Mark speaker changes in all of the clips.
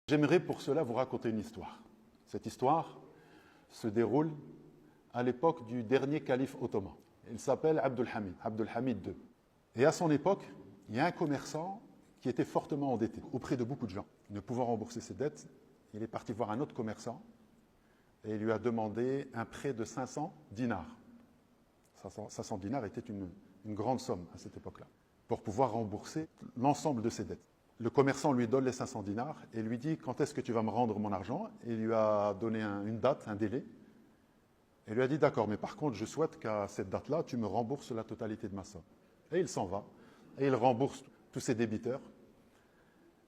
Speaker 1: J'aimerais pour cela vous raconter une histoire. Cette histoire se déroule à l'époque du dernier calife ottoman. Il s'appelle Abdul Hamid II. Et à son époque, il y a un commerçant qui était fortement endetté auprès de beaucoup de gens. Ne pouvant rembourser ses dettes, il est parti voir un autre commerçant et il lui a demandé un prêt de 500 dinars. 500 dinars était une grande somme à cette époque-là, pour pouvoir rembourser l'ensemble de ses dettes. Le commerçant lui donne les 500 dinars et lui dit « Quand est-ce que tu vas me rendre mon argent ?» Il lui a donné une date, un délai. Et lui a dit « D'accord, mais par contre, je souhaite qu'à cette date-là, tu me rembourses la totalité de ma somme. » Et il s'en va. Et il rembourse tous ses débiteurs.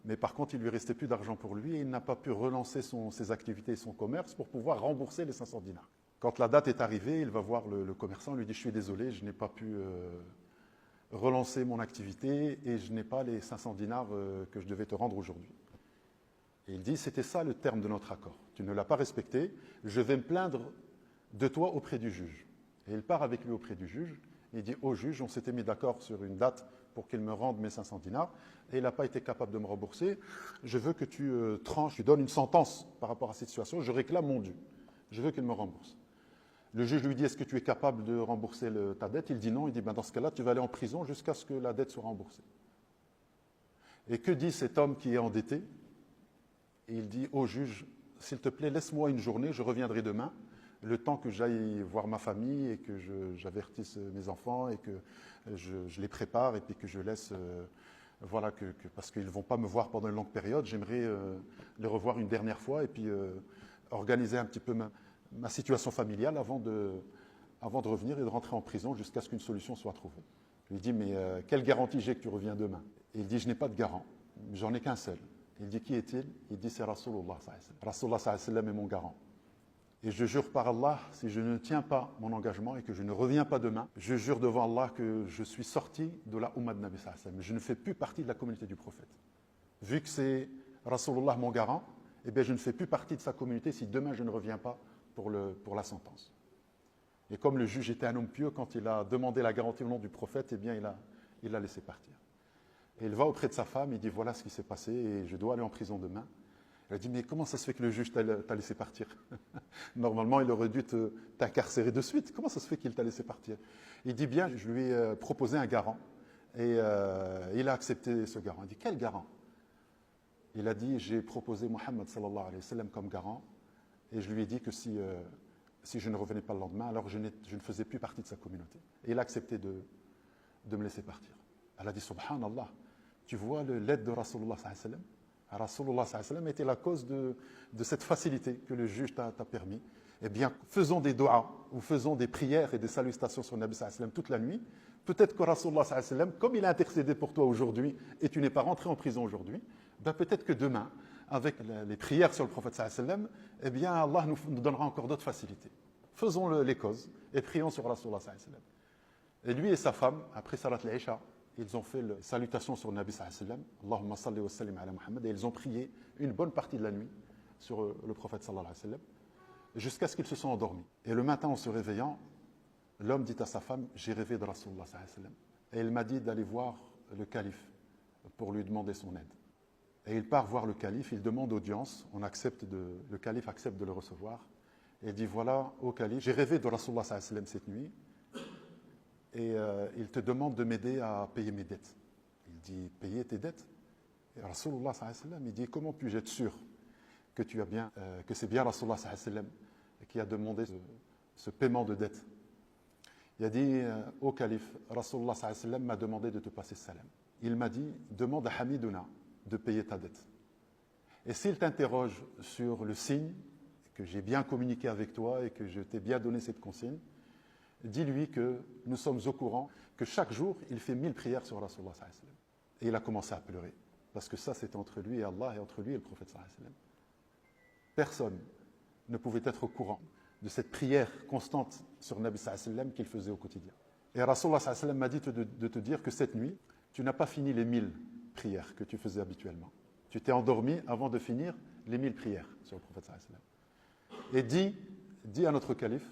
Speaker 1: Mais par contre, il lui restait plus d'argent pour lui et il n'a pas pu relancer ses activités et son commerce pour pouvoir rembourser les 500 dinars. Quand la date est arrivée, il va voir le commerçant, lui dit « Je suis désolé, je n'ai pas pu relancer mon activité et je n'ai pas les 500 dinars que je devais te rendre aujourd'hui. » Et il dit « C'était ça le terme de notre accord. Tu ne l'as pas respecté, je vais me plaindre de toi auprès du juge. » Et il part avec lui auprès du juge. Il dit « Au juge, on s'était mis d'accord sur une date pour qu'il me rende mes 500 dinars et il n'a pas été capable de me rembourser. Je veux que tu tranches, tu donnes une sentence par rapport à cette situation. Je réclame mon dû. Je veux qu'il me rembourse. » Le juge lui dit « Est-ce que tu es capable de rembourser ta dette ?» Il dit non. Il dit « Dans ce cas-là, tu vas aller en prison jusqu'à ce que la dette soit remboursée. » Et que dit cet homme qui est endetté? Et il dit au juge « S'il te plaît, laisse-moi une journée, je reviendrai demain, le temps que j'aille voir ma famille et que j'avertisse mes enfants et que je les prépare et puis que je laisse... voilà, parce qu'ils ne vont pas me voir pendant une longue période, j'aimerais les revoir une dernière fois et puis organiser un petit peu ma situation familiale avant de revenir et de rentrer en prison jusqu'à ce qu'une solution soit trouvée. » Je lui dis « Mais quelle garantie j'ai que tu reviens demain ?» Et il dit « Je n'ai pas de garant, j'en ai qu'un seul. » Il dit « Qui est-il ?» Il dit « C'est Rasulullah sallallahu alayhi wa sallam. Rasulullah sallallahu alayhi wa sallam est mon garant. Et je jure par Allah, si je ne tiens pas mon engagement et que je ne reviens pas demain, je jure devant Allah que je suis sorti de la Ummah de Nabi sallallahu alayhi wa sallam. Je ne fais plus partie de la communauté du prophète. Vu que c'est Rasulullah mon garant, eh bien je ne fais plus partie de sa communauté si demain je ne reviens pas pour la sentence. » Et comme le juge était un homme pieux, quand il a demandé la garantie au nom du prophète, eh bien il l'a laissé partir. Et il va auprès de sa femme, il dit « Voilà ce qui s'est passé et je dois aller en prison demain. » Elle a dit « Mais comment ça se fait que le juge t'a laissé partir? Normalement, il aurait dû t'incarcérer de suite. Comment ça se fait qu'il t'a laissé partir ?» Il dit « Bien, je lui ai proposé un garant et il a accepté ce garant. » Il dit « Quel garant ?» Il a dit « J'ai proposé Muhammad sallallahu alayhi wa sallam comme garant et je lui ai dit que si je ne revenais pas le lendemain, alors je ne faisais plus partie de sa communauté. » Et il a accepté de me laisser partir. Elle a dit « Subhanallah, tu vois l'aide de Rasulullah sallallahu alayhi wa sallam. Rasulullah sallallahu alayhi wa sallam était la cause de cette facilité que le juge t'a permis. Eh bien, faisons des du'as ou faisons des prières et des salutations sur le Nabi sallallahu alayhi wa sallam toute la nuit. Peut-être que Rasulullah sallallahu alayhi wa sallam, comme il a intercédé pour toi aujourd'hui et tu n'es pas rentré en prison aujourd'hui, ben peut-être que demain, avec les prières sur le prophète sallallahu alayhi wa sallam, eh bien Allah nous donnera encore d'autres facilités. Faisons les causes et prions sur Rasulullah sallallahu alayhi wa sallam. Et lui et sa femme, après Salat al-Isha, ils ont fait la salutation sur le Nabi sallallahu alayhi wa sallam, Allahumma salli wa sallim ala Muhammad, et ils ont prié une bonne partie de la nuit sur le prophète sallallahu alayhi wa sallam, jusqu'à ce qu'ils se sont endormis. Et le matin, en se réveillant, l'homme dit à sa femme, j'ai rêvé de Rasulullah sallallahu alayhi wa sallam. Et il m'a dit d'aller voir le calife pour lui demander son aide. Et il part voir le calife, il demande audience, le calife accepte de le recevoir. Et il dit, voilà, ô calife, j'ai rêvé de Rasulullah sallallahu alayhi wa sallam cette nuit, et il te demande de m'aider à payer mes dettes. Il dit, payer tes dettes? Et Rasulullah sallallahu alayhi wa sallam, il dit, comment puis-je être sûr que c'est bien Rasulullah sallallahu alayhi wa sallam qui a demandé ce paiement de dette? Il a dit, ô calife, Rasulullah sallallahu alayhi wa sallam m'a demandé de te passer salam. Il m'a dit, demande à Hamiduna de payer ta dette. Et s'il t'interroge sur le signe que j'ai bien communiqué avec toi et que je t'ai bien donné cette consigne, dis-lui que nous sommes au courant que chaque jour, il fait 1000 prières sur Rasulullah sallallahu alayhi wa sallam. Et il a commencé à pleurer. Parce que ça, c'était entre lui et Allah et entre lui et le prophète sallallahu alayhi wa sallam. Personne ne pouvait être au courant de cette prière constante sur Nabi sallallahu alayhi wa sallam qu'il faisait au quotidien. Et Rasulullah sallallahu alayhi wa sallam m'a dit de te dire que cette nuit, tu n'as pas fini les 1000 prières que tu faisais habituellement. Tu t'es endormi avant de finir les 1000 prières sur le prophète sallallahu alayhi wa sallam. Et dis à notre calife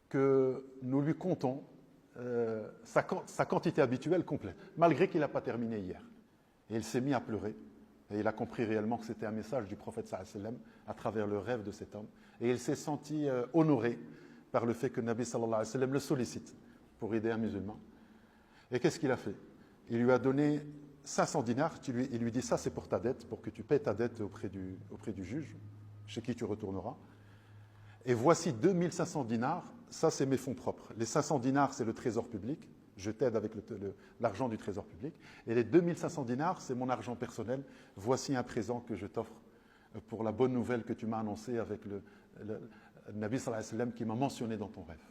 Speaker 1: que nous lui comptons sa quantité habituelle complète, malgré qu'il n'a pas terminé hier. Et il s'est mis à pleurer. Et il a compris réellement que c'était un message du prophète sallallahu alayhi wa sallam à travers le rêve de cet homme. Et il s'est senti honoré par le fait que Nabi sallallahu alayhi wa sallam le sollicite pour aider un musulman. Et qu'est-ce qu'il a fait? Il lui a donné 500 dinars. Il lui dit, ça c'est pour ta dette, pour que tu paies ta dette auprès du juge, chez qui tu retourneras. Et voici 2500 dinars, ça c'est mes fonds propres. Les 500 dinars, c'est le trésor public. Je t'aide avec l'argent du trésor public. Et les 2500 dinars, c'est mon argent personnel. Voici un présent que je t'offre pour la bonne nouvelle que tu m'as annoncée avec le Nabi sallallahu alayhi wa sallam qui m'a mentionné dans ton rêve.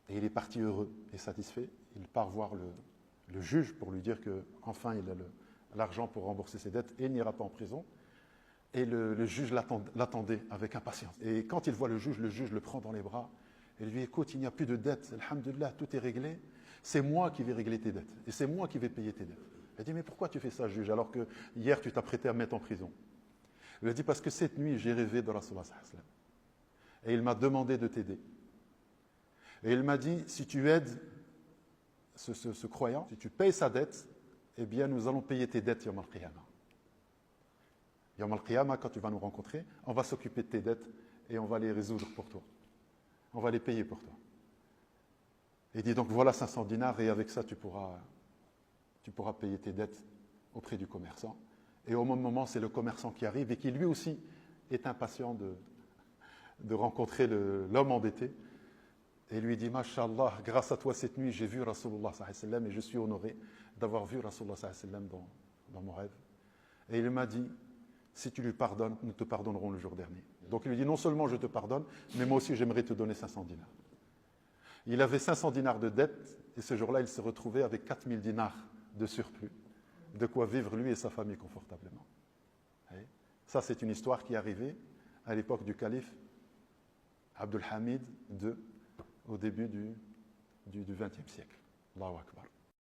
Speaker 1: Et il est parti heureux et satisfait. Il part voir le juge pour lui dire qu'enfin il a l'argent pour rembourser ses dettes et il n'ira pas en prison. Et le juge l'attendait avec impatience. Et quand il voit le juge le prend dans les bras et lui dit, écoute, il n'y a plus de dettes, alhamdoulilah, tout est réglé. C'est moi qui vais régler tes dettes et c'est moi qui vais payer tes dettes. Il dit, mais pourquoi tu fais ça, juge, alors que hier tu t'apprêtais à me mettre en prison? Il a dit, parce que cette nuit j'ai rêvé de Rasulullah sallallahu alayhi wa sallam. Et il m'a demandé de t'aider. Et il m'a dit, si tu aides ce croyant, si tu payes sa dette, eh bien nous allons payer tes dettes Yawm al-Qiyamah. Yawm al-Qiyamah, quand tu vas nous rencontrer, on va s'occuper de tes dettes et on va les résoudre pour toi. On va les payer pour toi. Et il dit donc voilà 500 dinars et avec ça tu pourras payer tes dettes auprès du commerçant. Et au même moment, c'est le commerçant qui arrive et qui lui aussi est impatient de rencontrer l'homme endetté. Et lui dit, Masha'Allah, grâce à toi cette nuit, j'ai vu Rasulullah sallallahu alayhi wa sallam et je suis honoré d'avoir vu Rasulullah sallallahu alayhi wa sallam dans mon rêve. Et il m'a dit, si tu lui pardonnes, nous te pardonnerons le jour dernier. Donc il lui dit, non seulement je te pardonne, mais moi aussi j'aimerais te donner 500 dinars. Il avait 500 dinars de dette et ce jour-là, il se retrouvait avec 4000 dinars de surplus, de quoi vivre lui et sa famille confortablement. Et ça, c'est une histoire qui est arrivée à l'époque du calife Abdul Hamid II, au début du XXe siècle. Allahu Akbar.